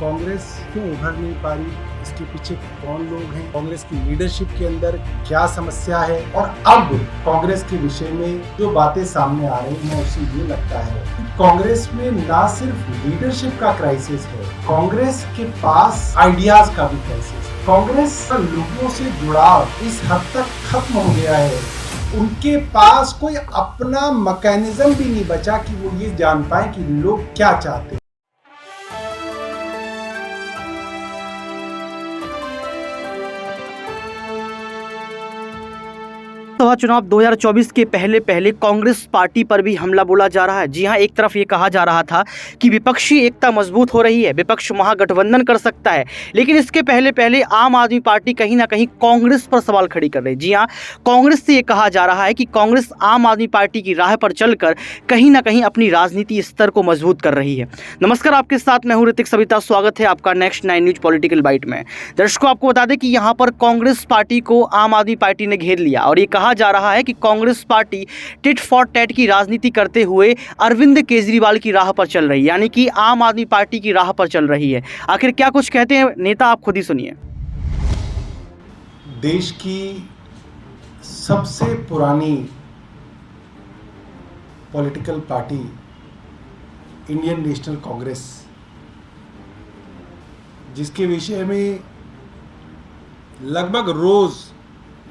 कांग्रेस क्यों उभर नहीं पा रही, इसके पीछे कौन लोग हैं, कांग्रेस की लीडरशिप के अंदर क्या समस्या है। और अब कांग्रेस के विषय में जो बातें सामने आ रही हैं उससे ये लगता है कि कांग्रेस में ना सिर्फ लीडरशिप का क्राइसिस है, कांग्रेस के पास आइडियाज का भी क्राइसिस है। कांग्रेस का लोगों से जुड़ाव इस हद तक खत्म हो गया है, उनके पास कोई अपना मैकेनिज्म भी नहीं बचा कि वो ये जान पाए कि लोग क्या चाहते हैं। लोकसभा चुनाव 2024 के पहले कांग्रेस पार्टी पर भी हमला बोला जा रहा है। जी हां, एक तरफ ये कहा जा रहा था कि विपक्षी एकता मजबूत हो रही है, विपक्ष महागठबंधन कर सकता है, लेकिन इसके पहले आम आदमी पार्टी कहीं ना कहीं कांग्रेस पर सवाल खड़ी कर रही है। जी हां, कांग्रेस से ये कहा जा रहा है कि कांग्रेस आम आदमी पार्टी की राह पर चलकर कहीं ना कहीं अपनी राजनीति स्तर को मजबूत कर रही है। नमस्कार, आपके साथ मैं हूं ऋतिक सविता। स्वागत है आपका नेक्स्ट 9 न्यूज पॉलिटिकल बाइट में। दर्शकों, आपको बता दें कि यहाँ पर कांग्रेस पार्टी को आम आदमी पार्टी ने घेर लिया और ये कहा जा रहा है कि Congress party tit for tat की राजनीति करते हुए अरविंद केजरीवाल की राह पर चल रही है, यानी कि आम आदमी पार्टी की राह पर चल रही है। आखिर क्या कुछ कहते हैं नेता, आप खुद ही सुनिए। देश की सबसे पुरानी political party Indian national Congress, जिसके विषय में लगभग रोज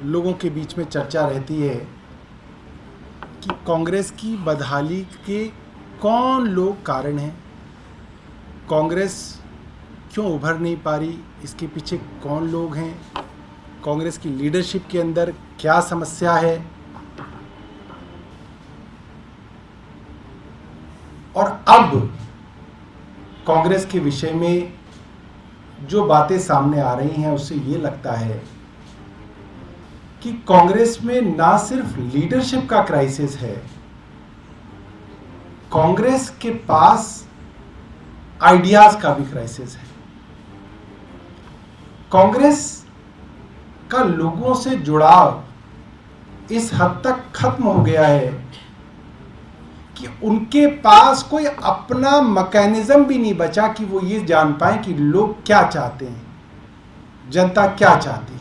लोगों के बीच में चर्चा रहती है कि कांग्रेस की बदहाली के कौन लोग कारण हैं, कांग्रेस क्यों उभर नहीं पा रही, इसके पीछे कौन लोग हैं, कांग्रेस की लीडरशिप के अंदर क्या समस्या है। और अब कांग्रेस के विषय में जो बातें सामने आ रही हैं उससे ये लगता है कि कांग्रेस में ना सिर्फ लीडरशिप का क्राइसिस है, कांग्रेस के पास आइडियाज का भी क्राइसिस है। कांग्रेस का लोगों से जुड़ाव इस हद तक खत्म हो गया है कि उनके पास कोई अपना मैकेनिज्म भी नहीं बचा कि वो ये जान पाए कि लोग क्या चाहते हैं, जनता क्या चाहती है।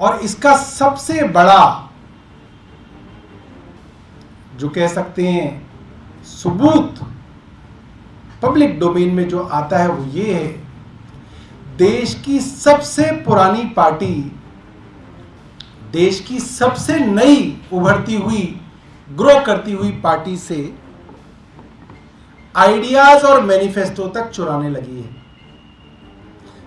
और इसका सबसे बड़ा जो कह सकते हैं सबूत पब्लिक डोमेन में जो आता है वो ये है, देश की सबसे पुरानी पार्टी, देश की सबसे नई उभरती हुई ग्रो करती हुई पार्टी से आइडियाज और मैनिफेस्टो तक चुराने लगी है।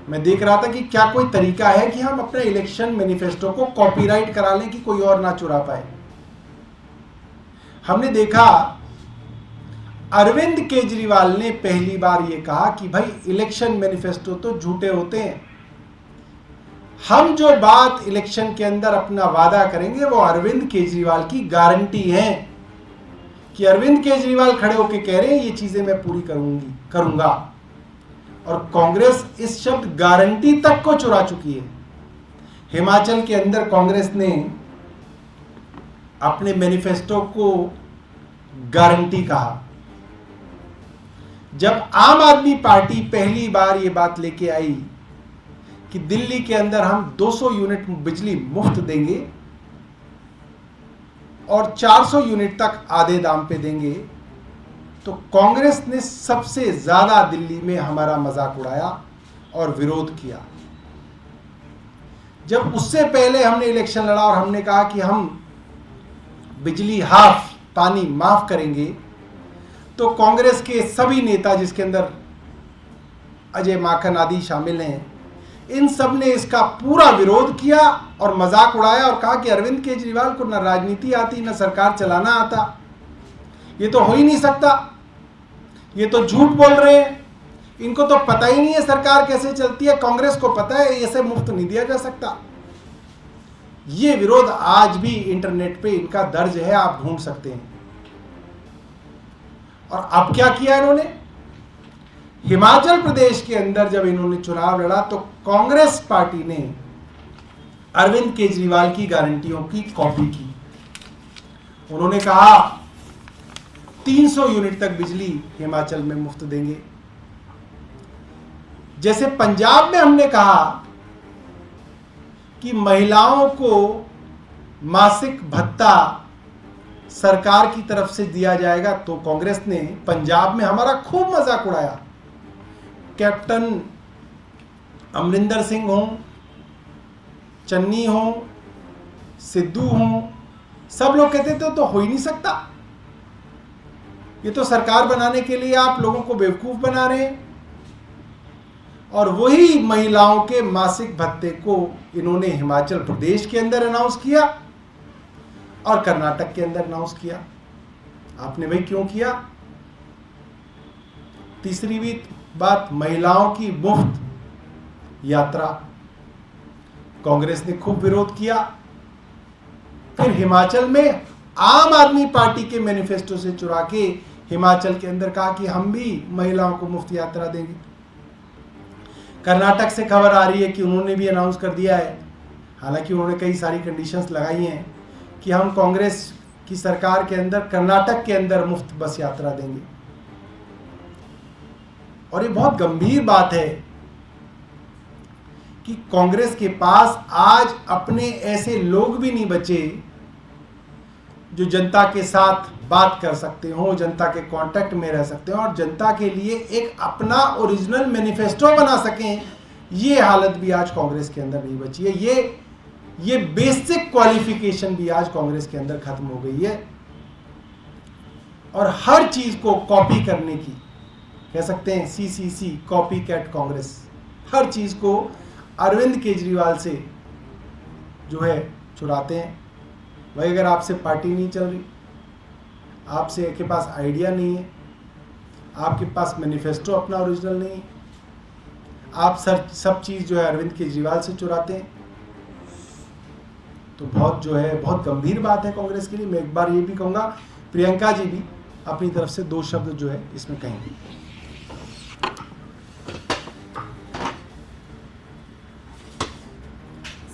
मैं देख रहा था कि क्या कोई तरीका है कि हम अपने इलेक्शन मैनिफेस्टो को कॉपीराइट करा लें कि कोई और ना चुरा पाए। हमने देखा अरविंद केजरीवाल ने पहली बार यह कहा कि भाई इलेक्शन मैनिफेस्टो तो झूठे होते हैं, हम जो बात इलेक्शन के अंदर अपना वादा करेंगे वो अरविंद केजरीवाल की गारंटी है कि अरविंद केजरीवाल खड़े होकर कह रहे हैं ये चीजें मैं पूरी करूंगा। और कांग्रेस इस शब्द गारंटी तक को चुरा चुकी है। हिमाचल के अंदर कांग्रेस ने अपने मैनिफेस्टो को गारंटी कहा। जब आम आदमी पार्टी पहली बार ये बात लेके आई कि दिल्ली के अंदर हम 200 यूनिट बिजली मुफ्त देंगे और 400 यूनिट तक आधे दाम पे देंगे, तो कांग्रेस ने सबसे ज्यादा दिल्ली में हमारा मजाक उड़ाया और विरोध किया। जब उससे पहले हमने इलेक्शन लड़ा और हमने कहा कि हम बिजली हाफ, पानी माफ करेंगे, तो कांग्रेस के सभी नेता, जिसके अंदर अजय माकन आदि शामिल हैं, इन सब ने इसका पूरा विरोध किया और मजाक उड़ाया और कहा कि अरविंद केजरीवाल को न राजनीति आती, न सरकार चलाना आता, ये तो हो ही नहीं सकता, ये तो झूठ बोल रहे हैं, इनको तो पता ही नहीं है सरकार कैसे चलती है, कांग्रेस को पता है इसे मुफ्त नहीं दिया जा सकता। ये विरोध आज भी इंटरनेट पे इनका दर्ज है, आप ढूंढ सकते हैं। और अब क्या किया इन्होंने, हिमाचल प्रदेश के अंदर जब इन्होंने चुनाव लड़ा तो कांग्रेस पार्टी ने अरविंद केजरीवाल की गारंटियों की कॉपी की। उन्होंने कहा 300 यूनिट तक बिजली हिमाचल में मुफ्त देंगे, जैसे पंजाब में हमने कहा कि महिलाओं को मासिक भत्ता सरकार की तरफ से दिया जाएगा, तो कांग्रेस ने पंजाब में हमारा खूब मजाक उड़ाया। कैप्टन अमरिंदर सिंह हो, चन्नी हो, सिद्धू हो, सब लोग कहते थे तो हो ही नहीं सकता, ये तो सरकार बनाने के लिए आप लोगों को बेवकूफ बना रहे हैं। और वही महिलाओं के मासिक भत्ते को इन्होंने हिमाचल प्रदेश के अंदर अनाउंस किया और कर्नाटक के अंदर अनाउंस किया। आपने भाई क्यों किया? तीसरी भी बात, महिलाओं की मुफ्त यात्रा, कांग्रेस ने खूब विरोध किया। फिर हिमाचल में आम आदमी पार्टी के मैनिफेस्टो से चुरा के हिमाचल के अंदर कहा कि हम भी महिलाओं को मुफ्त यात्रा देंगे। कर्नाटक से खबर आ रही है कि उन्होंने भी अनाउंस कर दिया है, हालांकि उन्होंने कई सारी कंडीशंस लगाई हैं कि हम कांग्रेस की सरकार के अंदर कर्नाटक के अंदर मुफ्त बस यात्रा देंगे। और ये बहुत गंभीर बात है कि कांग्रेस के पास आज अपने ऐसे लोग भी नहीं बचे जो जनता के साथ बात कर सकते हो, जनता के कांटेक्ट में रह सकते हो और जनता के लिए एक अपना ओरिजिनल मैनिफेस्टो बना सकें। ये हालत भी आज कांग्रेस के अंदर नहीं बची है। ये बेसिक क्वालिफिकेशन भी आज कांग्रेस के अंदर खत्म हो गई है। और हर चीज को कॉपी करने की, कह सकते हैं CCC, कॉपी कैट कांग्रेस, हर चीज को अरविंद केजरीवाल से जो है चुराते हैं। भाई अगर आपसे पार्टी नहीं चल रही, आपसे के पास आइडिया नहीं है, आपके पास मैनिफेस्टो अपना ओरिजिनल नहीं है, आप सब चीज़ जो है अरविंद केजरीवाल से चुराते हैं, तो बहुत गंभीर बात है कांग्रेस के लिए। मैं एक बार ये भी कहूँगा, प्रियंका जी भी अपनी तरफ से 2 शब्द जो है इसमें कहेंगे।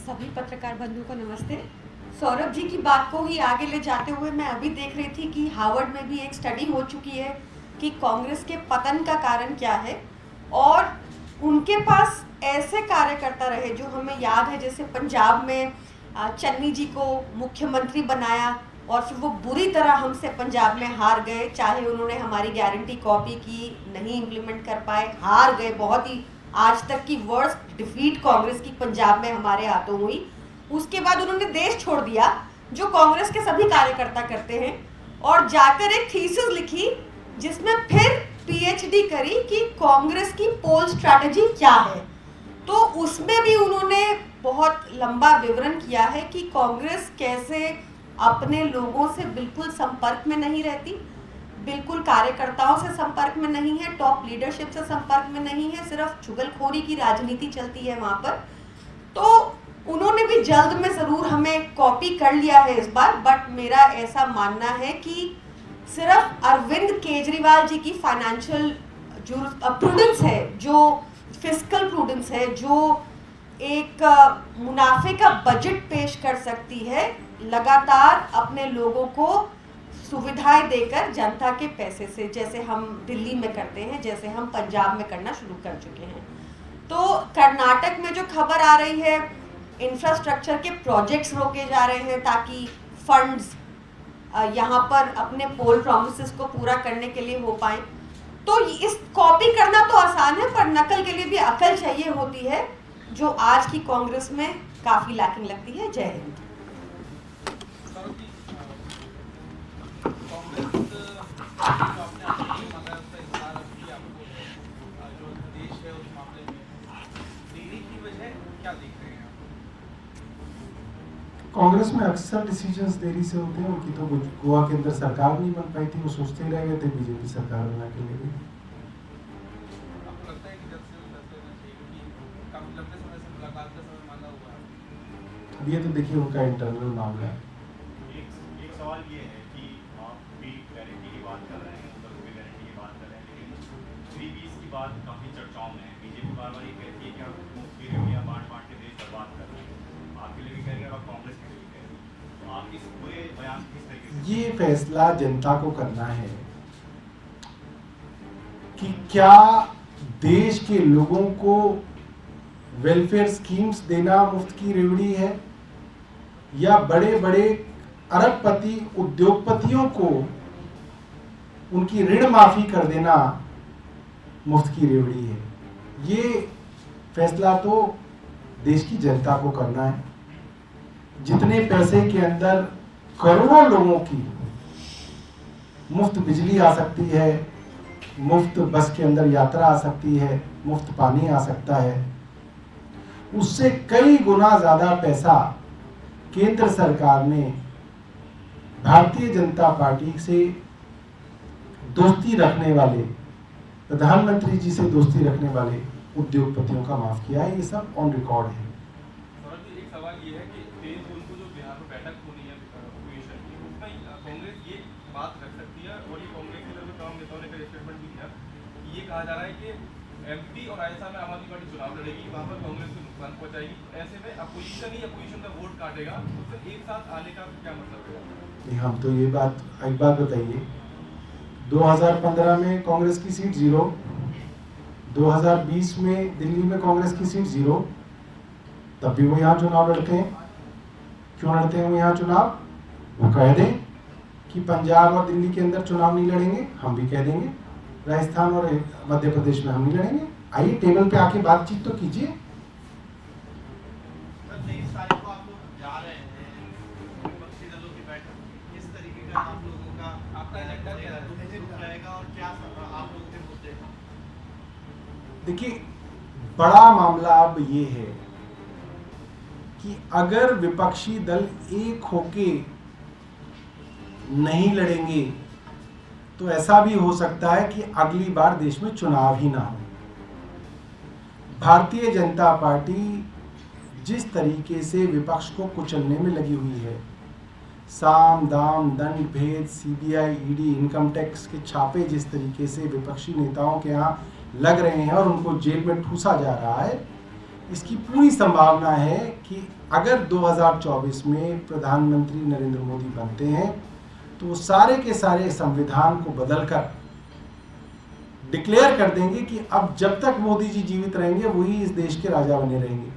सभी पत्रकार बंधु को नमस्ते। सौरभ जी की बात को ही आगे ले जाते हुए मैं अभी देख रही थी कि हार्वर्ड में भी एक स्टडी हो चुकी है कि कांग्रेस के पतन का कारण क्या है, और उनके पास ऐसे कार्यकर्ता रहे जो हमें याद है, जैसे पंजाब में चन्नी जी को मुख्यमंत्री बनाया और फिर वो बुरी तरह हमसे पंजाब में हार गए, चाहे उन्होंने हमारी गारंटी कॉपी की, नहीं इम्प्लीमेंट कर पाए, हार गए। बहुत ही आज तक की वर्स्ट डिफीट कांग्रेस की पंजाब में हमारे हाथों हुई। उसके बाद उन्होंने देश छोड़ दिया, जो कांग्रेस के सभी कार्यकर्ता करते हैं, और जाकर एक थीसिस लिखी जिसमें फिर PhD करी कि कांग्रेस की पोल स्ट्रैटेजी क्या है। तो उसमें भी उन्होंने बहुत लंबा विवरण किया है कि कांग्रेस कैसे अपने लोगों से बिल्कुल संपर्क में नहीं रहती, बिल्कुल कार्यकर्ताओं से संपर्क में नहीं है, टॉप लीडरशिप से संपर्क में नहीं है, सिर्फ चुगलखोरी की राजनीति चलती है वहां पर। तो उन्होंने भी जल्द में जरूर हमें कॉपी कर लिया है इस बार, बट मेरा ऐसा मानना है कि सिर्फ अरविंद केजरीवाल जी की फाइनेंशियल जो प्रूडेंस है, जो फिस्कल प्रूडेंस है, जो एक मुनाफे का बजट पेश कर सकती है, लगातार अपने लोगों को सुविधाएं देकर जनता के पैसे से, जैसे हम दिल्ली में करते हैं, जैसे हम पंजाब में करना शुरू कर चुके हैं। तो कर्नाटक में जो खबर आ रही है, इंफ्रास्ट्रक्चर के प्रोजेक्ट्स रोके जा रहे हैं ताकि फंड्स यहाँ पर अपने पोल प्रॉमिसेस को पूरा करने के लिए हो पाए। तो इस कॉपी करना तो आसान है, पर नकल के लिए भी अकल चाहिए होती है, जो आज की कांग्रेस में काफी लैकिंग लगती है। जय हिंद। कांग्रेस में अक्सर डिसीजंस देरी से होते हैं। उनकी तो गोवा के अंदर सरकार नहीं बन पाई थी, वो सोचते रह गए थे, बीजेपी सरकार बना के ले गई। अब ये तो देखिए उनका इंटरनल मामला है। एक सवाल ये है कि आप भी गारंटी की बात कर रहे हैं, उधर भी गारंटी की बात कर रहे हैं, लेकिन 320 की बात काफी चर्चाओं में है। बीजेपी बार बार ये कहती है कि आप मुफ्त रेवड़ियां बांट के देश बर्बाद कर रहे हैं, आपके लिए भी कह रहे हैं और कांग्रेस के लिए भी कह रहे हैं, तो आप इस पूरे बयान किस तरीके से? ये फैसला जनता को करना है कि क्या देश के लोगों को वेलफेयर स्कीम्स देना मुफ्त की रेवड़ी है, या बड़े बड़े अरबपति उद्योगपतियों को उनकी ऋण माफी कर देना मुफ्त की रेवड़ी है? ये फैसला तो देश की जनता को करना है। जितने पैसे के अंदर करोड़ों लोगों की मुफ्त बिजली आ सकती है, मुफ्त बस के अंदर यात्रा आ सकती है, मुफ्त पानी आ सकता है, उससे कई गुना ज्यादा पैसा केंद्र सरकार ने भारतीय जनता पार्टी से दोस्ती रखने वाले, प्रधानमंत्री जी से दोस्ती रखने वाले उद्योगपतियों का माफ किया है। ये सब ऑन रिकॉर्ड है। एक सवाल ये है कि 23 जून को जो बिहार में बैठक होनी है पोजीशन की, उसमें कांग्रेस ये बात रख सकती है, और ये कांग्रेस के तरफ तमाम नेताओं ने कई स्टेटमेंट भी दिया, ये कहा जा रहा है कि एमपी और राजस्थान में आम आदमी पार्टी चुनाव लड़ेगी, वहाँ पर कांग्रेस को नुकसान पहुंचाएगी, ऐसे में अपोजिशन ही अपोजिशन का वोट काटेगा, तो फिर एक साथ आने का क्या मतलब है? हम तो ये बात, एक बात बताइए, 2015 में कांग्रेस की सीट 0, 2020 में दिल्ली में कांग्रेस की सीट 0, तब भी वो यहाँ चुनाव लड़ते हैं। क्यों लड़ते हैं वो यहाँ चुनाव? वो कह दें कि पंजाब और दिल्ली के अंदर चुनाव नहीं लड़ेंगे, हम भी कह देंगे राजस्थान और मध्य प्रदेश में हम नहीं लड़ेंगे। आइए टेबल पे आके बातचीत तो कीजिए। देखिए, बड़ा मामला अब ये है कि अगर विपक्षी दल एक होके नहीं लड़ेंगे तो ऐसा भी हो सकता है कि अगली बार देश में चुनाव ही ना हो। भारतीय जनता पार्टी जिस तरीके से विपक्ष को कुचलने में लगी हुई है, साम दाम दंड भेद, सीबीआई, ईडी, इनकम टैक्स के छापे जिस तरीके से विपक्षी नेताओं के यहाँ लग रहे हैं और उनको जेल में ठूसा जा रहा है, इसकी पूरी संभावना है कि अगर 2024 में प्रधानमंत्री नरेंद्र मोदी बनते हैं तो वो सारे के सारे संविधान को बदलकर डिक्लेयर कर देंगे कि अब जब तक मोदी जी जीवित रहेंगे वही इस देश के राजा बने रहेंगे,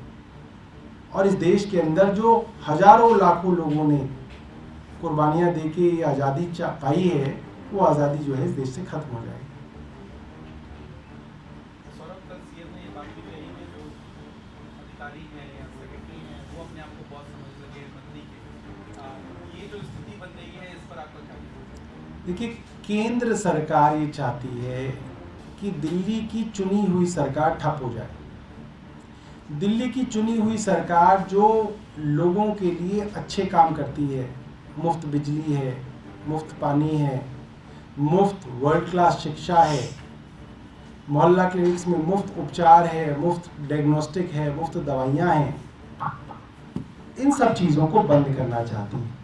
और इस देश के अंदर जो हजारों लाखों लोगों ने कुर्बानियां देके ये आज़ादी पाई है, वो आज़ादी जो है इस देश से खत्म हो जाएगी। देखिए, केंद्र सरकार ये चाहती है कि दिल्ली की चुनी हुई सरकार ठप हो जाए। दिल्ली की चुनी हुई सरकार जो लोगों के लिए अच्छे काम करती है, मुफ्त बिजली है, मुफ्त पानी है, मुफ्त वर्ल्ड क्लास शिक्षा है, मोहल्ला क्लिनिक्स में मुफ्त उपचार है, मुफ्त डायग्नोस्टिक है, मुफ्त दवाइयाँ हैं, इन सब चीज़ों को बंद करना चाहती है।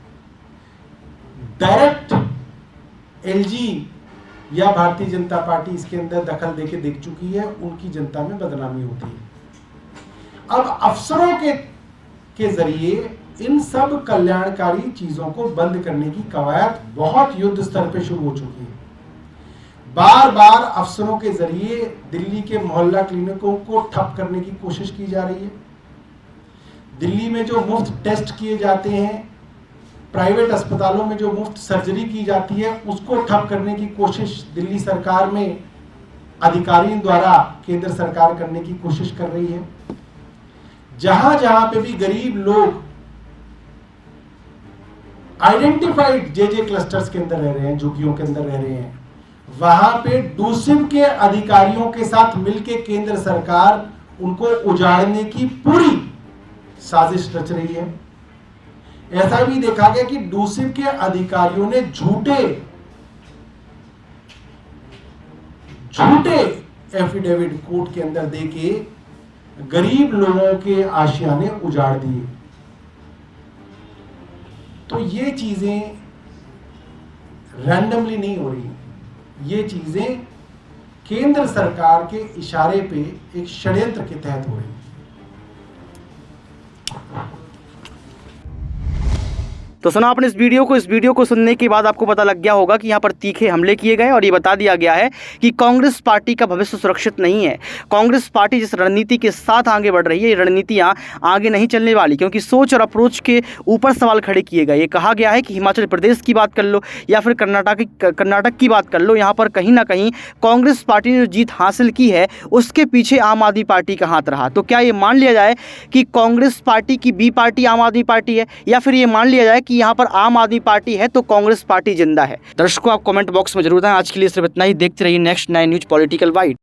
डायरेक्ट एलजी या भारतीय जनता पार्टी इसके अंदर दखल देके देख चुकी है, उनकी जनता में बदनामी होती है। अब अफसरों के जरिए इन सब कल्याणकारी चीजों को बंद करने की कवायद बहुत युद्ध स्तर पे शुरू हो चुकी है। बार बार अफसरों के जरिए दिल्ली के मोहल्ला क्लिनिकों को ठप करने की कोशिश की जा रही है। दिल्ली में जो मुफ्त टेस्ट किए जाते हैं, प्राइवेट अस्पतालों में जो मुफ्त सर्जरी की जाती है, उसको ठप करने की कोशिश दिल्ली सरकार में अधिकारियों द्वारा केंद्र सरकार करने की कोशिश कर रही है। जहां जहां पे भी गरीब लोग आइडेंटिफाइड जे क्लस्टर्स के अंदर रह रहे हैं, झुग्गियों के अंदर रह रहे हैं, वहां पे डूसिम के अधिकारियों के साथ मिलकर केंद्र सरकार उनको उजाड़ने की पूरी साजिश रच रही है। ऐसा भी देखा गया कि डूसिम के अधिकारियों ने झूठे एफिडेविट कोर्ट के अंदर देके गरीब लोगों के आशियाने उजाड़ दिए। तो ये चीजें रैंडमली नहीं हो रही, ये चीजें केंद्र सरकार के इशारे पे एक षड्यंत्र के तहत हो रही है। तो सुना आपने इस वीडियो को सुनने के बाद आपको पता लग गया होगा कि यहाँ पर तीखे हमले किए गए और ये बता दिया गया है कि कांग्रेस पार्टी का भविष्य सुरक्षित नहीं है। कांग्रेस पार्टी जिस रणनीति के साथ आगे बढ़ रही है, ये रणनीतियाँ आगे नहीं चलने वाली, क्योंकि सोच और अप्रोच के ऊपर सवाल खड़े किए गए। ये कहा गया है कि हिमाचल प्रदेश की बात कर लो या फिर कर्नाटक की बात कर लो, यहाँ पर कहीं ना कहीं कांग्रेस पार्टी ने जो जीत हासिल की है उसके पीछे आम आदमी पार्टी का हाथ रहा। तो क्या ये मान लिया जाए कि कांग्रेस पार्टी की बी पार्टी आम आदमी पार्टी है, या फिर ये मान लिया जाए कि यहाँ पर आम आदमी पार्टी है तो कांग्रेस पार्टी जिंदा है? दर्शकों, आप कमेंट बॉक्स में जरूर बताएं। आज के लिए सिर्फ इतना ही। देखते रहिए नेक्स्ट 9 न्यूज़ पॉलिटिकल वाइड।